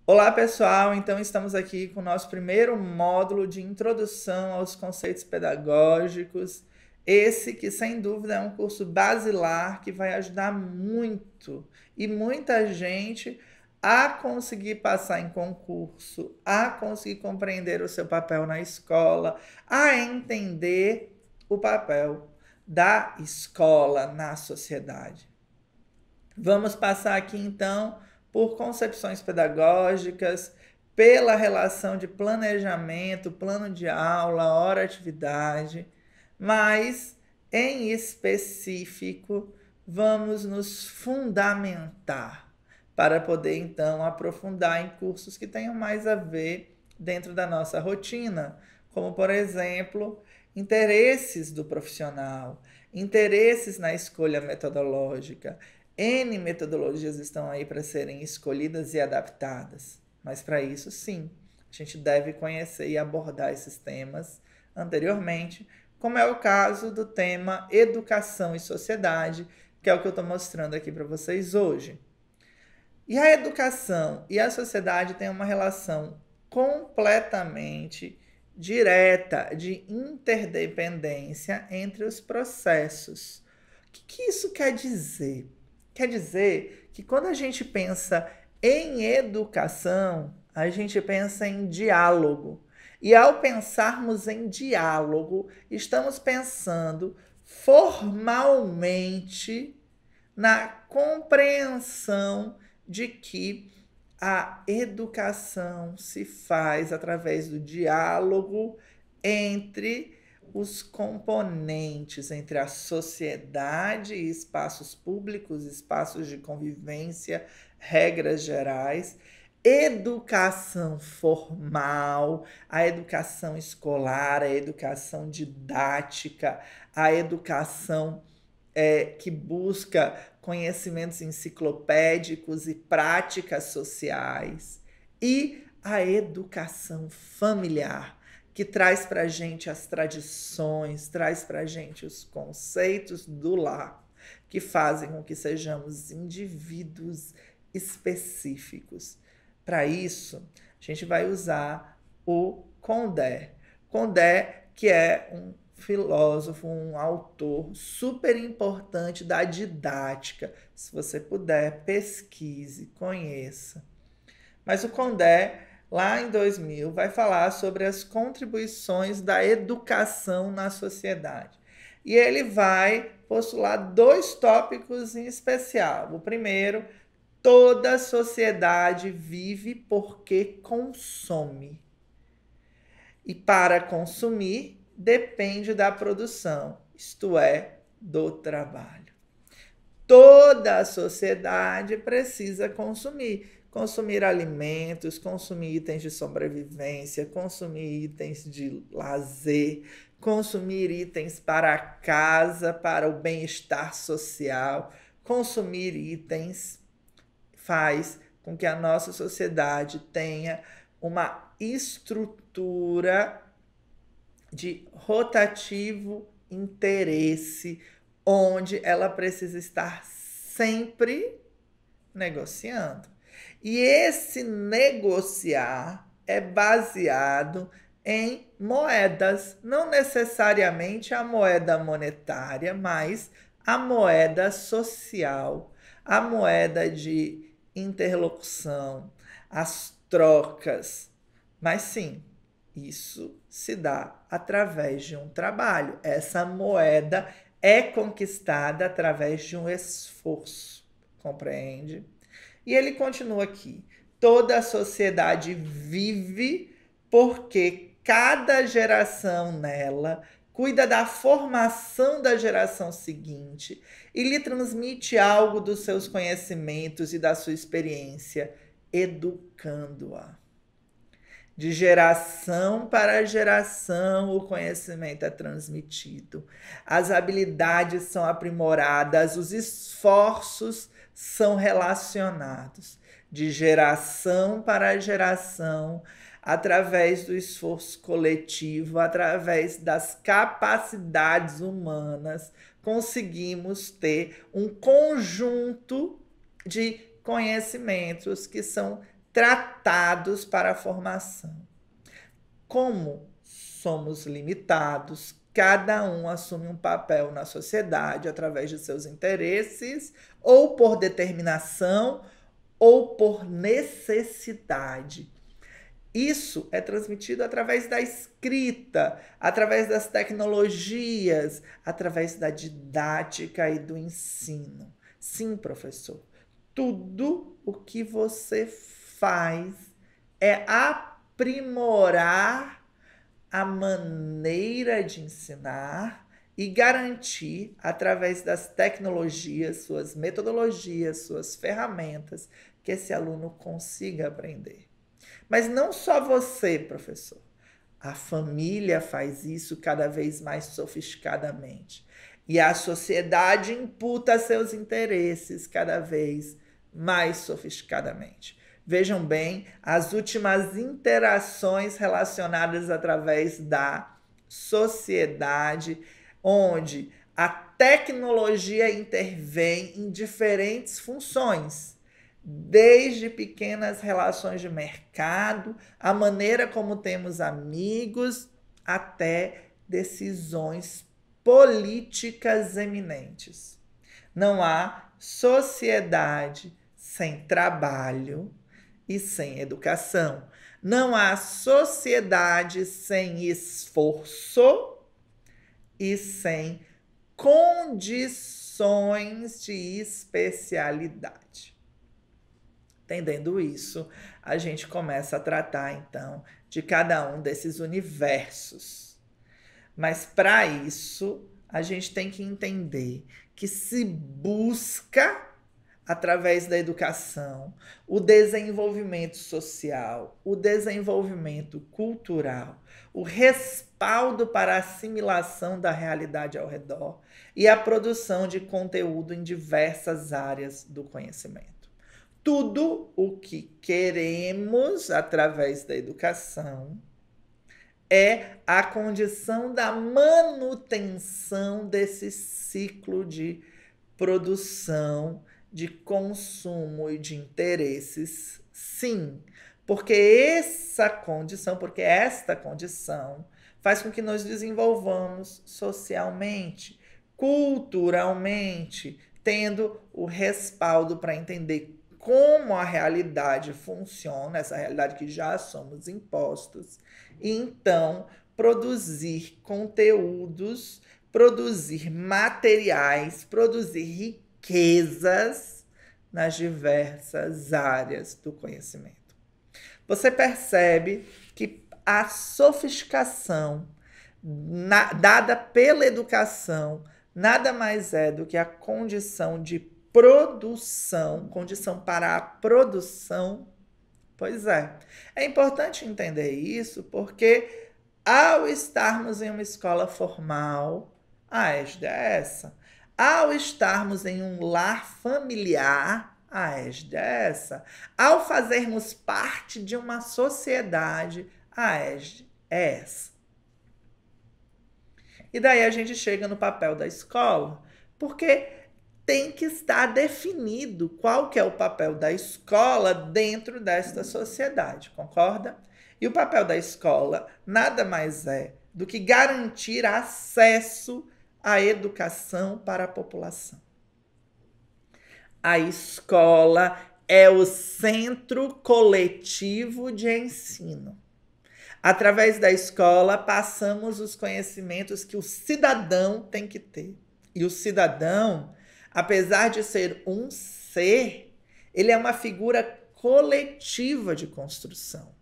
Olá, pessoal! Então, estamos aqui com o nosso primeiro módulo de introdução aos conceitos pedagógicos. Esse que, sem dúvida, é um curso basilar que vai ajudar muito e muita gente a conseguir passar em concurso, a conseguir compreender o seu papel na escola, a entender o papel da escola na sociedade. Vamos passar aqui então por concepções pedagógicas, pela relação de planejamento, plano de aula, hora-atividade, mas em específico vamos nos fundamentar para poder então aprofundar em cursos que tenham mais a ver dentro da nossa rotina, como por exemplo, interesses do profissional, interesses na escolha metodológica. N metodologias estão aí para serem escolhidas e adaptadas, mas para isso, sim, a gente deve conhecer e abordar esses temas anteriormente, como é o caso do tema Educação e Sociedade, que é o que eu estou mostrando aqui para vocês hoje. E a educação e a sociedade têm uma relação completamente direta de interdependência entre os processos. O que isso quer dizer? Quer dizer que quando a gente pensa em educação, a gente pensa em diálogo. E ao pensarmos em diálogo, estamos pensando formalmente na compreensão de que a educação se faz através do diálogo entre os componentes, entre a sociedade e espaços públicos, espaços de convivência, regras gerais, educação formal, a educação escolar, a educação didática, a educação que busca conhecimentos enciclopédicos e práticas sociais, e a educação familiar, que traz para a gente as tradições, traz para a gente os conceitos do lar, que fazem com que sejamos indivíduos específicos. Para isso, a gente vai usar o Condé. Condé, que é um filósofo, um autor super importante da didática. Se você puder, pesquise, conheça. Mas o Condé, lá em 2000, vai falar sobre as contribuições da educação na sociedade. E ele vai postular dois tópicos em especial. O primeiro, toda sociedade vive porque consome. E para consumir, depende da produção, isto é, do trabalho. Toda a sociedade precisa consumir. Consumir alimentos, consumir itens de sobrevivência, consumir itens de lazer, consumir itens para a casa, para o bem-estar social. Consumir itens faz com que a nossa sociedade tenha uma estrutura de rotativo interesse, onde ela precisa estar sempre negociando. E esse negociar é baseado em moedas, não necessariamente a moeda monetária, mas a moeda social, a moeda de interlocução, as trocas. Mas sim, isso se dá através de um trabalho. Essa moeda é conquistada através de um esforço, compreende? E ele continua aqui: toda a sociedade vive porque cada geração nela cuida da formação da geração seguinte e lhe transmite algo dos seus conhecimentos e da sua experiência, educando-a. De geração para geração, o conhecimento é transmitido. As habilidades são aprimoradas, os esforços são relacionados. De geração para geração, através do esforço coletivo, através das capacidades humanas, conseguimos ter um conjunto de conhecimentos que são tratados para a formação. Como somos limitados, cada um assume um papel na sociedade através de seus interesses, ou por determinação, ou por necessidade. Isso é transmitido através da escrita, através das tecnologias, através da didática e do ensino. Sim, professor, tudo o que você faz é aprimorar a maneira de ensinar e garantir, através das tecnologias, suas metodologias, suas ferramentas, que esse aluno consiga aprender. Mas não só você, professor. A família faz isso cada vez mais sofisticadamente. E a sociedade imputa seus interesses cada vez mais sofisticadamente. Vejam bem as últimas interações relacionadas através da sociedade, onde a tecnologia intervém em diferentes funções, desde pequenas relações de mercado, a maneira como temos amigos, até decisões políticas eminentes. Não há sociedade sem trabalho e sem educação. Não há sociedade sem esforço e sem condições de especialidade. Entendendo isso, a gente começa a tratar, então, de cada um desses universos. Mas, para isso, a gente tem que entender que se busca, através da educação, o desenvolvimento social, o desenvolvimento cultural, o respaldo para a assimilação da realidade ao redor e a produção de conteúdo em diversas áreas do conhecimento. Tudo o que queremos através da educação é a condição da manutenção desse ciclo de produção, de consumo e de interesses, sim. Porque esta condição faz com que nós desenvolvamos socialmente, culturalmente, tendo o respaldo para entender como a realidade funciona, essa realidade que já somos impostos, e então produzir conteúdos, produzir materiais, produzir riquezas nas diversas áreas do conhecimento. Você percebe que a sofisticação dada pela educação nada mais é do que a condição de produção, condição para a produção. Pois é. É importante entender isso porque, ao estarmos em uma escola formal, a égide é essa. Ao estarmos em um lar familiar, a égide é essa. Ao fazermos parte de uma sociedade, a égide é essa. E daí a gente chega no papel da escola, porque tem que estar definido qual que é o papel da escola dentro desta sociedade, concorda? E o papel da escola nada mais é do que garantir acesso à educação para a população. A escola é o centro coletivo de ensino. Através da escola, passamos os conhecimentos que o cidadão tem que ter. E o cidadão, apesar de ser um ser, ele é uma figura coletiva de construção.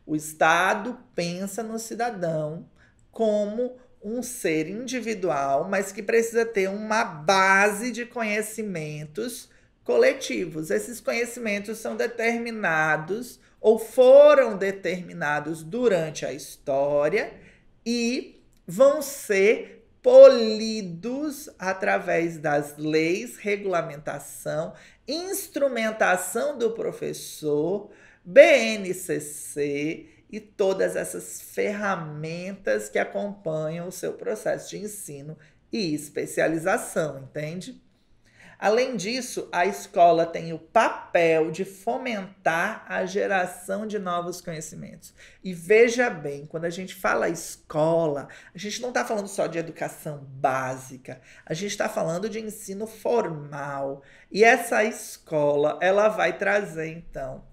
O Estado pensa no cidadão como um ser individual, mas que precisa ter uma base de conhecimentos coletivos. Esses conhecimentos são determinados ou foram determinados durante a história e vão ser polidos através das leis, regulamentação, instrumentação do professor, BNCC e todas essas ferramentas que acompanham o seu processo de ensino e especialização, entende? Além disso, a escola tem o papel de fomentar a geração de novos conhecimentos. E veja bem, quando a gente fala escola, a gente não está falando só de educação básica, a gente está falando de ensino formal. E essa escola, ela vai trazer, então,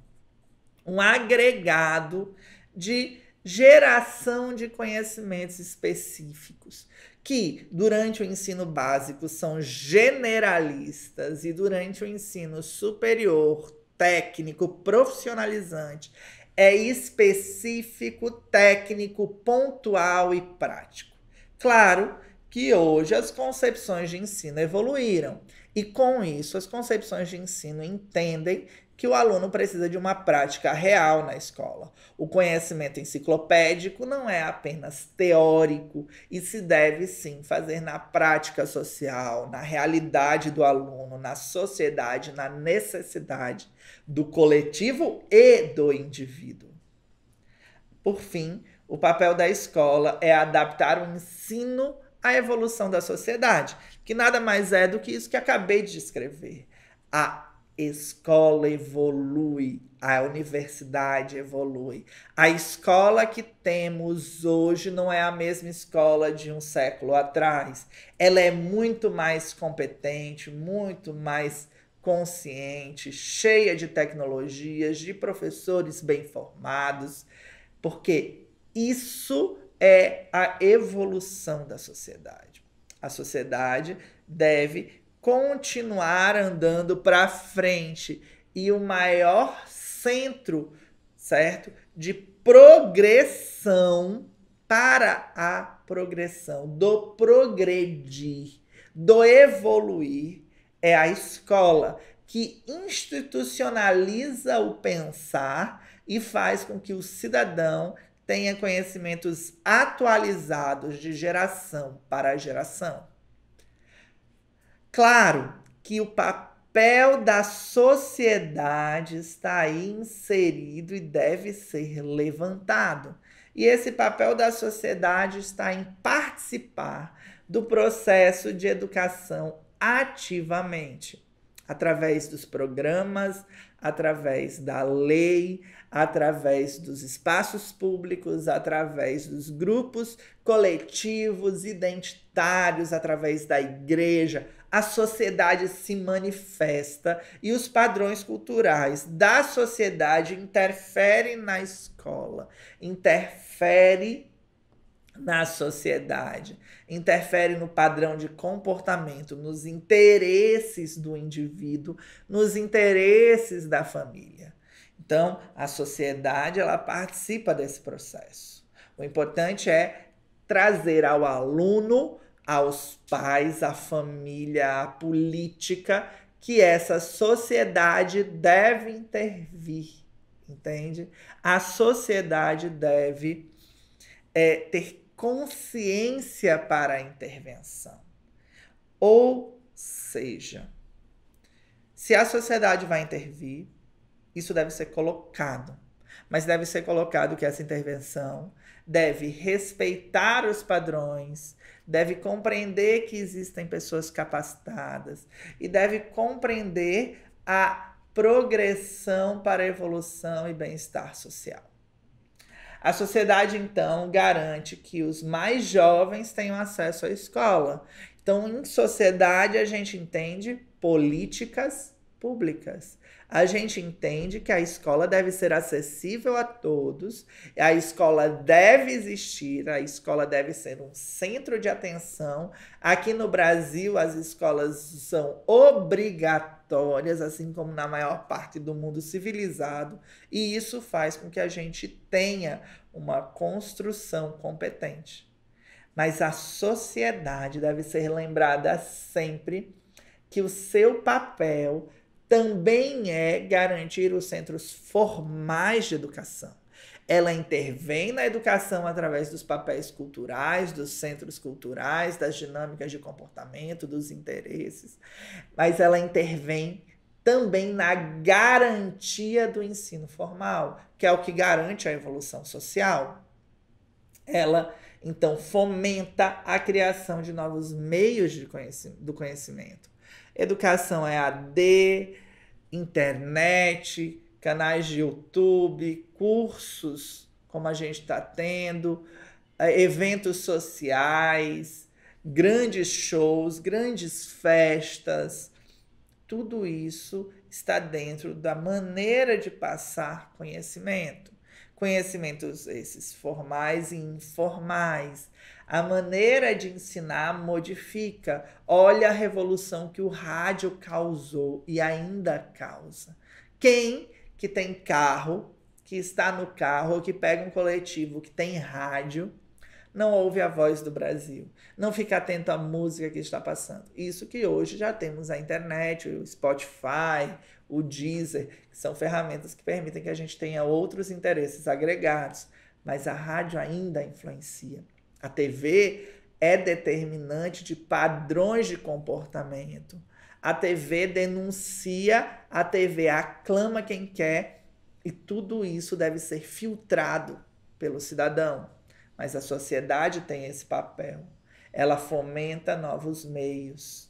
um agregado de geração de conhecimentos específicos, que durante o ensino básico são generalistas e durante o ensino superior, técnico, profissionalizante, é específico, técnico, pontual e prático. Claro que hoje as concepções de ensino evoluíram e com isso as concepções de ensino entendem que o aluno precisa de uma prática real na escola. O conhecimento enciclopédico não é apenas teórico e se deve sim fazer na prática social, na realidade do aluno, na sociedade, na necessidade do coletivo e do indivíduo. Por fim, o papel da escola é adaptar o ensino à evolução da sociedade, que nada mais é do que isso que acabei de descrever. A escola evolui, a universidade evolui. A escola que temos hoje não é a mesma escola de um século atrás. Ela é muito mais competente, muito mais consciente, cheia de tecnologias, de professores bem formados, porque isso é a evolução da sociedade. A sociedade deve continuar andando para frente e o maior centro, certo, de progressão para a progressão, do progredir, do evoluir, é a escola, que institucionaliza o pensar e faz com que o cidadão tenha conhecimentos atualizados de geração para geração. Claro que o papel da sociedade está aí inserido e deve ser levantado. E esse papel da sociedade está em participar do processo de educação ativamente, através dos programas, através da lei, através dos espaços públicos, através dos grupos coletivos, identitários, através da igreja. A sociedade se manifesta e os padrões culturais da sociedade interferem na escola, interferem na sociedade, interfere no padrão de comportamento, nos interesses do indivíduo, nos interesses da família. Então, a sociedade, ela participa desse processo. O importante é trazer ao aluno, aos pais, à família, à política, que essa sociedade deve intervir, entende? A sociedade deve ter consciência para a intervenção. Ou seja, se a sociedade vai intervir, isso deve ser colocado. Mas deve ser colocado que essa intervenção deve respeitar os padrões, deve compreender que existem pessoas capacitadas e deve compreender a progressão para a evolução e bem-estar social. A sociedade, então, garante que os mais jovens tenham acesso à escola. Então, em sociedade, a gente entende políticas públicas. A gente entende que a escola deve ser acessível a todos, a escola deve existir, a escola deve ser um centro de atenção. Aqui no Brasil, as escolas são obrigatórias, assim como na maior parte do mundo civilizado, e isso faz com que a gente tenha uma construção competente. Mas a sociedade deve ser lembrada sempre que o seu papel também é garantir os centros formais de educação. Ela intervém na educação através dos papéis culturais, dos centros culturais, das dinâmicas de comportamento, dos interesses, mas ela intervém também na garantia do ensino formal, que é o que garante a evolução social. Ela, então, fomenta a criação de novos meios do conhecimento. Educação EAD, internet, canais de YouTube, cursos, como a gente está tendo, eventos sociais, grandes shows, grandes festas. Tudo isso está dentro da maneira de passar conhecimento. Conhecimentos esses formais e informais. A maneira de ensinar modifica. Olha a revolução que o rádio causou e ainda causa. Quem que tem carro, que está no carro, ou que pega um coletivo que tem rádio, não ouve a voz do Brasil, não fica atento à música que está passando. Isso que hoje já temos a internet, o Spotify, o Deezer, que são ferramentas que permitem que a gente tenha outros interesses agregados, mas a rádio ainda influencia. A TV é determinante de padrões de comportamento. A TV denuncia, a TV aclama quem quer, e tudo isso deve ser filtrado pelo cidadão. Mas a sociedade tem esse papel. Ela fomenta novos meios.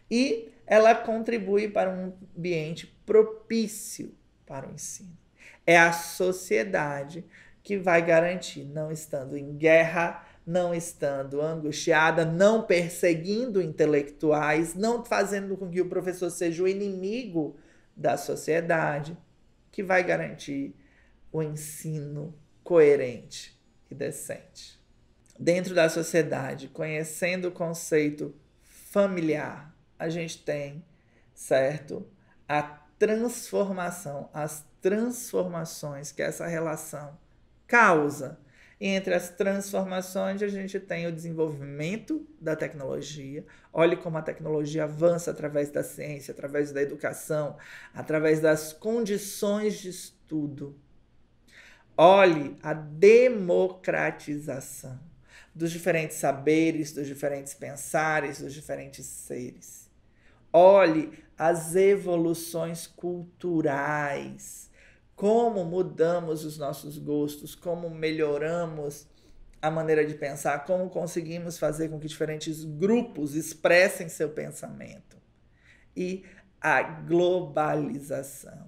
E ela contribui para um ambiente propício para o ensino. É a sociedade que vai garantir, não estando em guerra, não estando angustiada, não perseguindo intelectuais, não fazendo com que o professor seja o inimigo da sociedade, que vai garantir o ensino coerente e decente. Dentro da sociedade, conhecendo o conceito familiar, a gente tem, certo, a transformação, as transformações que essa relação causa. E entre as transformações, a gente tem o desenvolvimento da tecnologia. Olhe como a tecnologia avança através da ciência, através da educação, através das condições de estudo. Olhe a democratização dos diferentes saberes, dos diferentes pensares, dos diferentes seres. Olhe as evoluções culturais, como mudamos os nossos gostos, como melhoramos a maneira de pensar, como conseguimos fazer com que diferentes grupos expressem seu pensamento. E a globalização.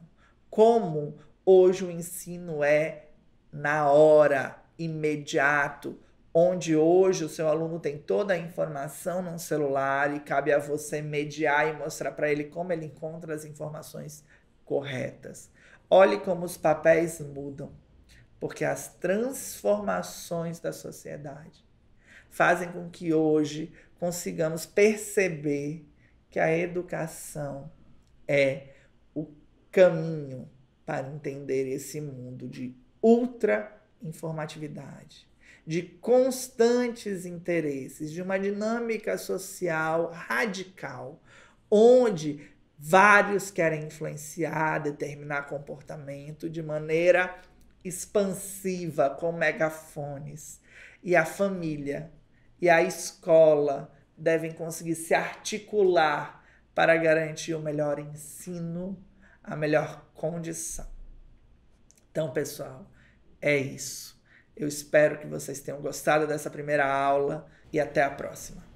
Como hoje o ensino é na hora, imediato, onde hoje o seu aluno tem toda a informação num celular e cabe a você mediar e mostrar para ele como ele encontra as informações corretas. Olhe como os papéis mudam, porque as transformações da sociedade fazem com que hoje consigamos perceber que a educação é o caminho para entender esse mundo de ultra informatividade, de constantes interesses, de uma dinâmica social radical, onde vários querem influenciar, determinar comportamento de maneira expansiva, com megafones. E a família e a escola devem conseguir se articular para garantir o melhor ensino, a melhor condição. Então, pessoal, é isso. Eu espero que vocês tenham gostado dessa primeira aula e até a próxima.